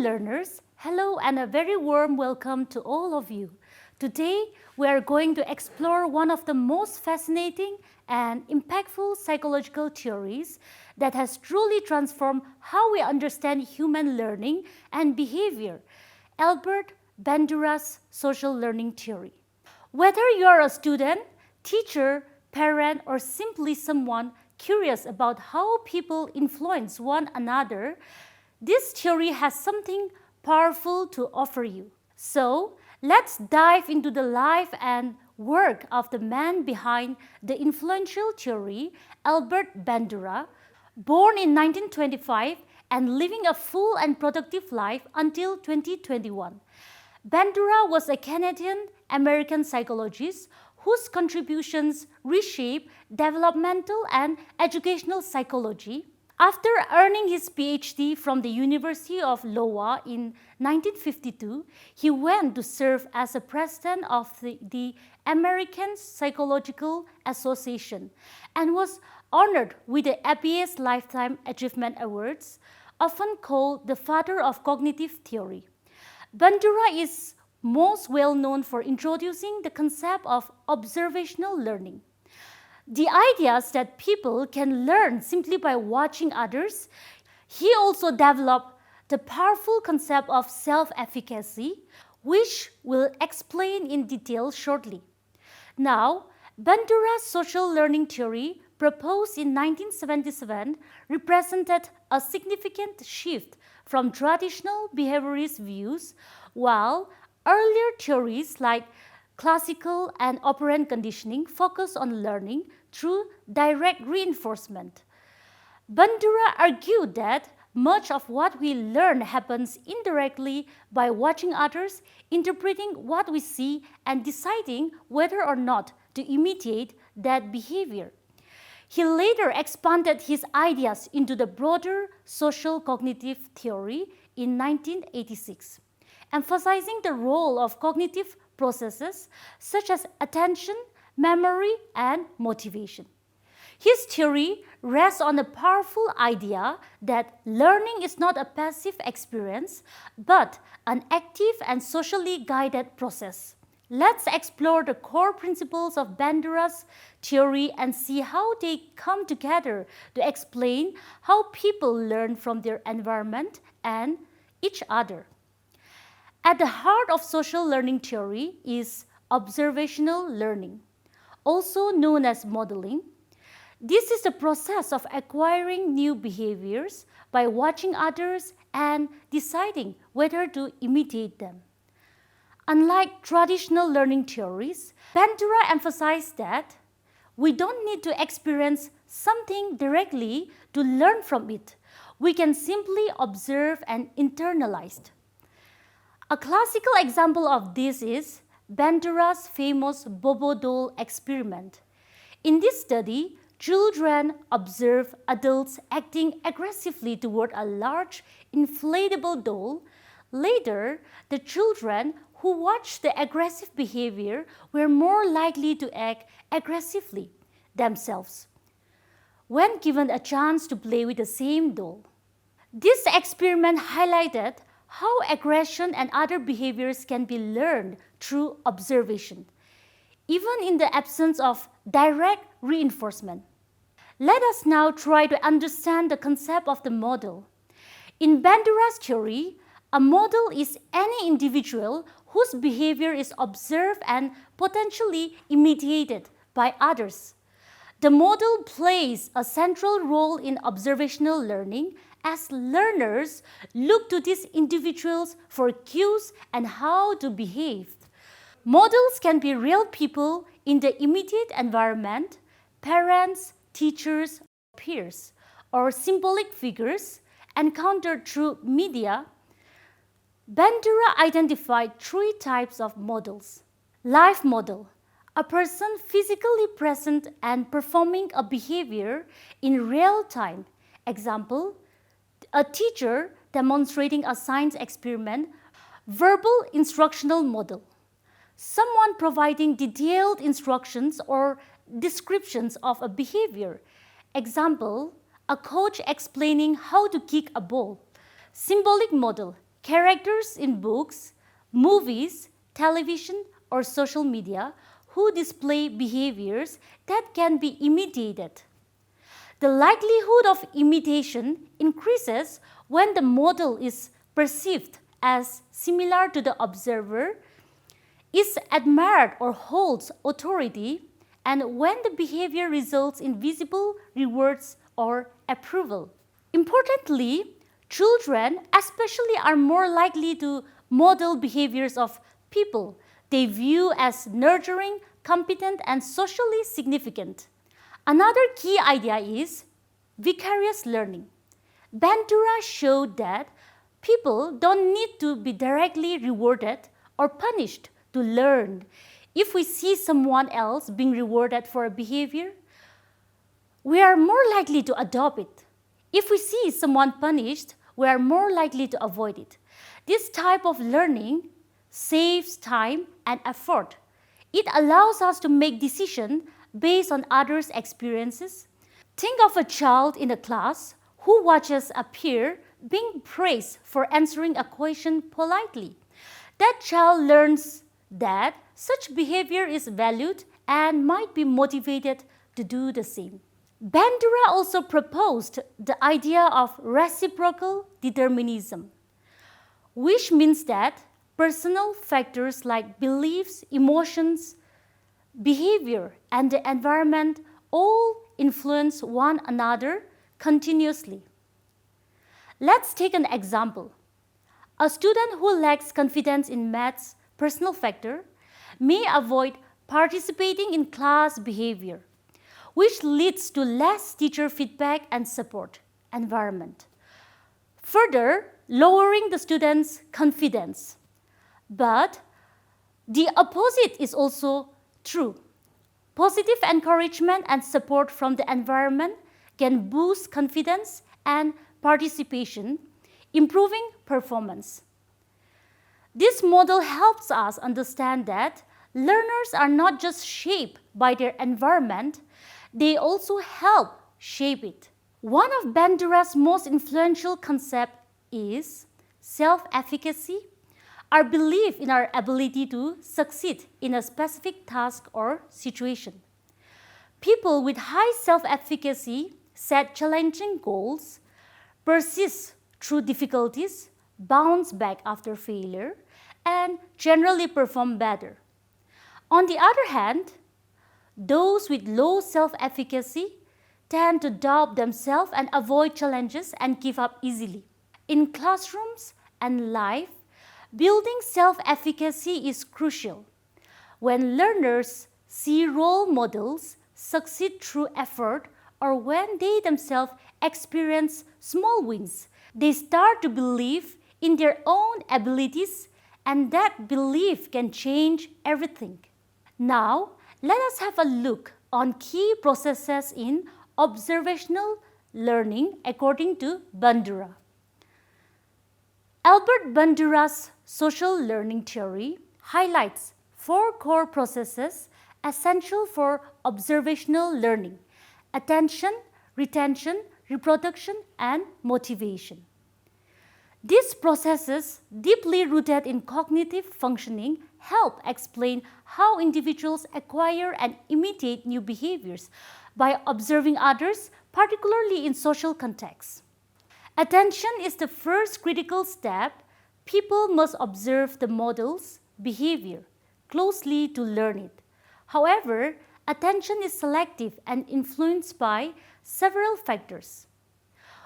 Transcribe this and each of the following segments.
learners, hello and a very warm welcome to all of you. Today, we are going to explore one of the most fascinating and impactful psychological theories that has truly transformed how we understand human learning and behavior, Albert Bandura's social learning theory. Whether you are a student, teacher, parent, or simply someone curious about how people influence one another, this theory has something powerful to offer you. So, let's dive into the life and work of the man behind the influential theory, Albert Bandura, born in 1925 and living a full and productive life until 2021. Bandura was a Canadian-American psychologist whose contributions reshape developmental and educational psychology. After earning his PhD from the University of Iowa in 1952, he went to serve as a president of the American Psychological Association and was honored with the APA's Lifetime Achievement Awards, often called the father of cognitive theory. Bandura is most well known for introducing the concept of observational learning. The ideas that people can learn simply by watching others. He also developed the powerful concept of self-efficacy, which we'll explain in detail shortly. Now, Bandura's social learning theory, proposed in 1977, represented a significant shift from traditional behaviorist views, while earlier theories like classical and operant conditioning focus on learning through direct reinforcement. Bandura argued that much of what we learn happens indirectly by watching others, interpreting what we see, and deciding whether or not to imitate that behavior. He later expanded his ideas into the broader social cognitive theory in 1986, emphasizing the role of cognitive processes such as attention, memory, and motivation. His theory rests on the powerful idea that learning is not a passive experience, but an active and socially guided process. Let's explore the core principles of Bandura's theory and see how they come together to explain how people learn from their environment and each other. At the heart of social learning theory is observational learning, also known as modeling. This is the process of acquiring new behaviors by watching others and deciding whether to imitate them. Unlike traditional learning theories, Bandura emphasized that we don't need to experience something directly to learn from it. We can simply observe and internalize. A classical example of this is Bandura's famous Bobo doll experiment. In this study, children observe adults acting aggressively toward a large inflatable doll. Later, the children who watched the aggressive behavior were more likely to act aggressively themselves when given a chance to play with the same doll. This experiment highlighted how aggression and other behaviors can be learned through observation, even in the absence of direct reinforcement. Let us now try to understand the concept of the model. In Bandura's theory, a model is any individual whose behavior is observed and potentially imitated by others. The model plays a central role in observational learning as learners look to these individuals for cues and how to behave. Models can be real people in the immediate environment, parents, teachers, peers, or symbolic figures encountered through media. Bandura identified three types of models. Live model, a person physically present and performing a behavior in real time. Example, a teacher demonstrating a science experiment. Verbal instructional model, someone providing detailed instructions or descriptions of a behavior. Example, a coach explaining how to kick a ball. Symbolic model, Characters in books, movies, television, or social media who display behaviors that can be imitated. The likelihood of imitation increases when the model is perceived as similar to the observer, is admired or holds authority, and when the behavior results in visible rewards or approval. Importantly, children especially are more likely to model behaviors of people they view as nurturing, competent, and socially significant. Another key idea is vicarious learning. Bandura showed that people don't need to be directly rewarded or punished to learn. If we see someone else being rewarded for a behavior, we are more likely to adopt it. If we see someone punished, we are more likely to avoid it. This type of learning saves time and effort. It allows us to make decisions based on others' experiences. Think of a child in a class who watches a peer being praised for answering a question politely. That child learns that such behavior is valued and might be motivated to do the same. Bandura also proposed the idea of reciprocal determinism, which means that personal factors like beliefs, emotions, behavior, and the environment all influence one another continuously. Let's take an example. A student who lacks confidence in math's personal factor may avoid participating in class behavior, which leads to less teacher feedback and support environment, further lowering the student's confidence. But the opposite is also true. Positive encouragement and support from the environment can boost confidence and participation, improving performance. This model helps us understand that learners are not just shaped by their environment, they also help shape it. One of Bandura's most influential concepts is self-efficacy, our belief in our ability to succeed in a specific task or situation. People with high self-efficacy set challenging goals, persist through difficulties, bounce back after failure, and generally perform better. On the other hand, those with low self-efficacy tend to doubt themselves and avoid challenges and give up easily. In classrooms and life, building self-efficacy is crucial. When learners see role models succeed through effort or when they themselves experience small wins, they start to believe in their own abilities, and that belief can change everything. Now, let us have a look on key processes in observational learning according to Bandura. Albert Bandura's social learning theory highlights 4 core processes essential for observational learning: attention, retention, reproduction, and motivation. These processes, deeply rooted in cognitive functioning, help explain how individuals acquire and imitate new behaviors by observing others, particularly in social contexts. Attention is the first critical step. People must observe the model's behavior closely to learn it. However, attention is selective and influenced by several factors.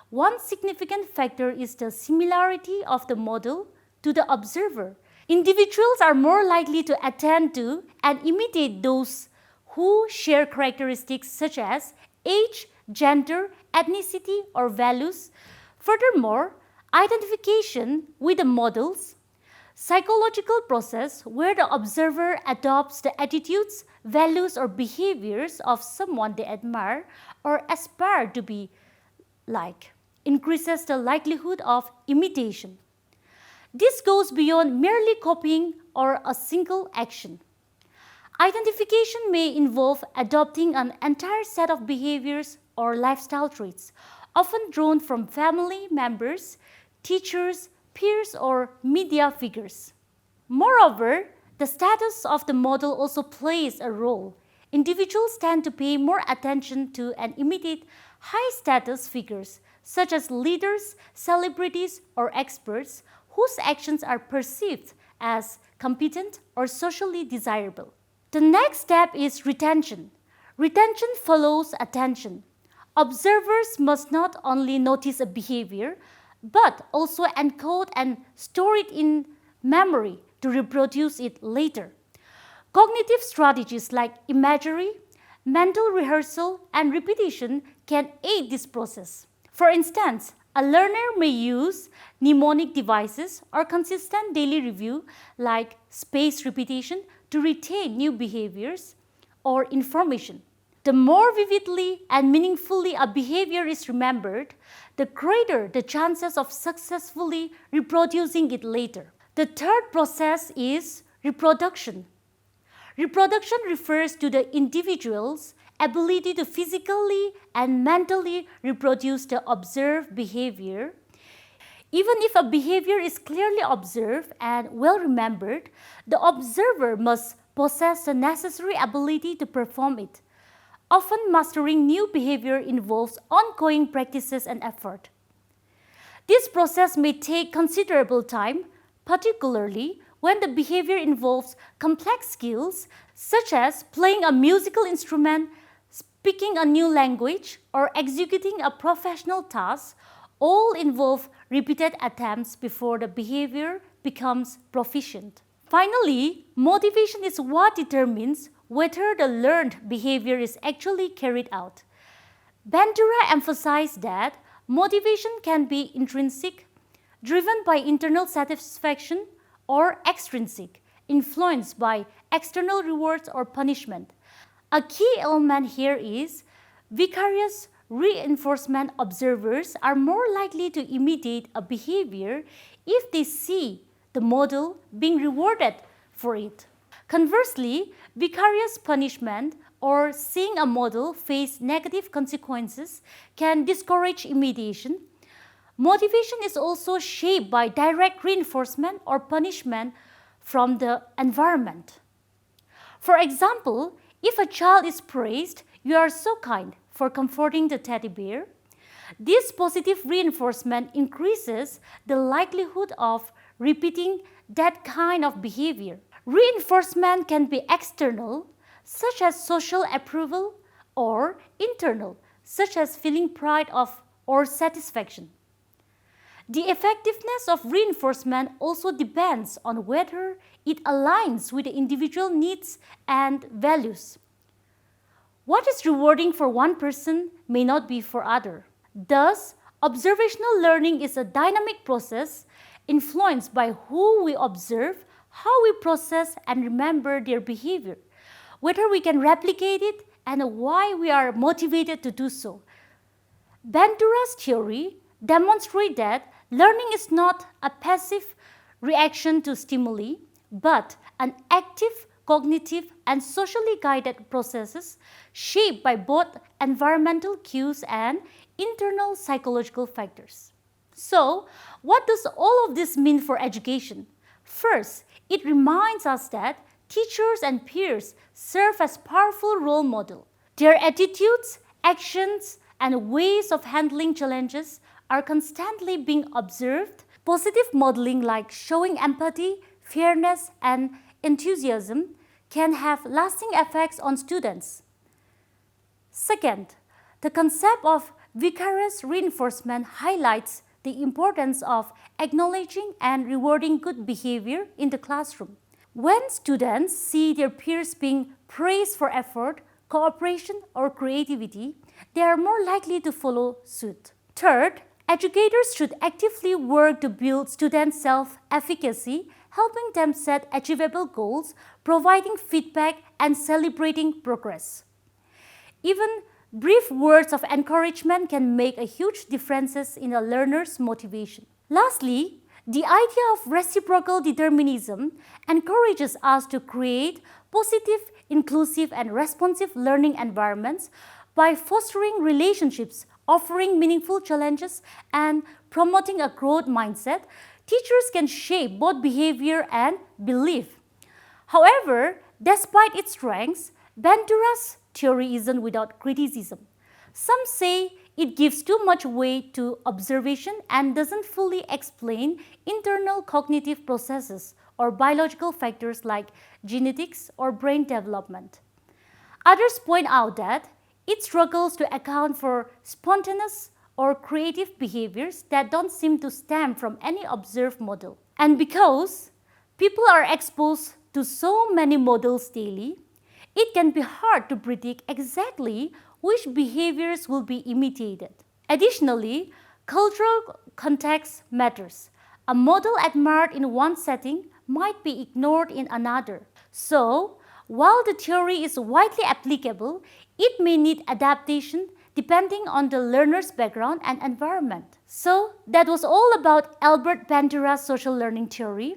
One significant factor is the similarity of the model to the observer. Individuals are more likely to attend to and imitate those who share characteristics such as age, gender, ethnicity, or values. Furthermore, identification with the model's psychological process where the observer adopts the attitudes, values, or behaviors of someone they admire or aspire to be like increases the likelihood of imitation. This goes beyond merely copying or a single action. Identification may involve adopting an entire set of behaviors or lifestyle traits, often drawn from family members, teachers, peers, or media figures. Moreover, the status of the model also plays a role. Individuals tend to pay more attention to and imitate high-status figures, such as leaders, celebrities, or experts, whose actions are perceived as competent or socially desirable. The next step is retention. Retention follows attention. Observers must not only notice a behavior, but also encode and store it in memory to reproduce it later. Cognitive strategies like imagery, mental rehearsal, and repetition can aid this process. For instance, a learner may use mnemonic devices or consistent daily review like spaced repetition to retain new behaviors or information. The more vividly and meaningfully a behavior is remembered, the greater the chances of successfully reproducing it later. The third process is reproduction. Reproduction refers to the individual's ability to physically and mentally reproduce the observed behavior. Even if a behavior is clearly observed and well remembered, the observer must possess the necessary ability to perform it. Often, mastering new behavior involves ongoing practices and effort. This process may take considerable time, particularly when the behavior involves complex skills such as playing a musical instrument, speaking a new language, or executing a professional task. All involve repeated attempts before the behavior becomes proficient. Finally, motivation is what determines whether the learned behavior is actually carried out. Bandura emphasized that motivation can be intrinsic, driven by internal satisfaction, or extrinsic, influenced by external rewards or punishment. A key element here is vicarious reinforcement. Observers are more likely to imitate a behavior if they see the model being rewarded for it. Conversely, vicarious punishment or seeing a model face negative consequences can discourage imitation. Motivation is also shaped by direct reinforcement or punishment from the environment. For example, if a child is praised, "You are so kind," for comforting the teddy bear, this positive reinforcement increases the likelihood of repeating that kind of behavior. Reinforcement can be external, such as social approval, or internal, such as feeling pride or satisfaction. The effectiveness of reinforcement also depends on whether it aligns with the individual needs and values. What is rewarding for one person may not be for others. Thus, observational learning is a dynamic process influenced by who we observe, how we process and remember their behavior, whether we can replicate it, and why we are motivated to do so. Bandura's theory demonstrates that learning is not a passive reaction to stimuli, but an active, cognitive, and socially guided processes shaped by both environmental cues and internal psychological factors. So, what does all of this mean for education? First, it reminds us that teachers and peers serve as powerful role models. Their attitudes, actions, and ways of handling challenges are constantly being observed. Positive modeling like showing empathy, fairness, and enthusiasm can have lasting effects on students. Second, the concept of vicarious reinforcement highlights the importance of acknowledging and rewarding good behavior in the classroom. When students see their peers being praised for effort, cooperation, or creativity, they are more likely to follow suit. Third, educators should actively work to build students' self-efficacy, helping them set achievable goals, providing feedback, and celebrating progress. Even brief words of encouragement can make a huge difference in a learner's motivation. Lastly, the idea of reciprocal determinism encourages us to create positive, inclusive, and responsive learning environments by fostering relationships, offering meaningful challenges, and promoting a growth mindset. teachers can shape both behavior and belief. However, despite its strengths, Bandura's theory isn't without criticism. Some say it gives too much weight to observation and doesn't fully explain internal cognitive processes or biological factors like genetics or brain development. Others point out that it struggles to account for spontaneous or creative behaviors that don't seem to stem from any observed model. And because people are exposed to so many models daily, it can be hard to predict exactly which behaviors will be imitated. Additionally, cultural context matters. A model admired in one setting might be ignored in another. So, while the theory is widely applicable, it may need adaptation depending on the learner's background and environment. So, that was all about Albert Bandura's social learning theory,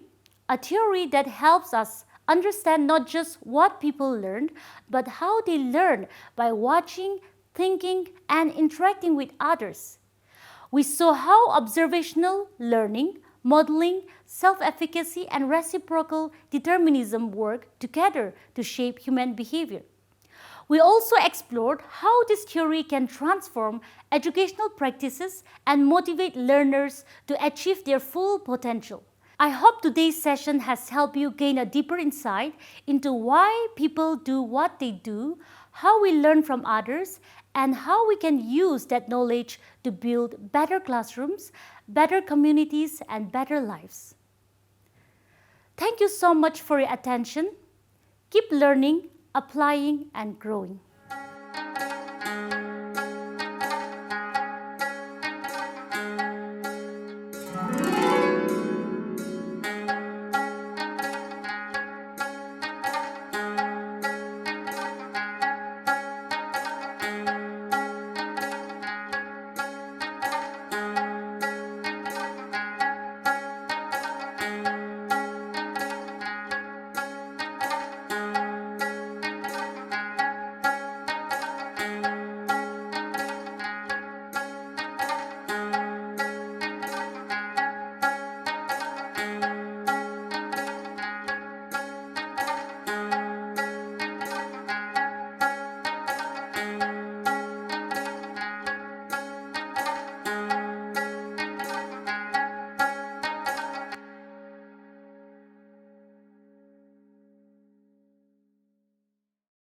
a theory that helps us understand not just what people learn, but how they learn by watching, thinking, and interacting with others. We saw how observational learning, modeling, self-efficacy, and reciprocal determinism work together to shape human behavior. We also explored how this theory can transform educational practices and motivate learners to achieve their full potential. I hope today's session has helped you gain a deeper insight into why people do what they do, how we learn from others, and how we can use that knowledge to build better classrooms, better communities, and better lives. Thank you so much for your attention. Keep learning, applying, and growing.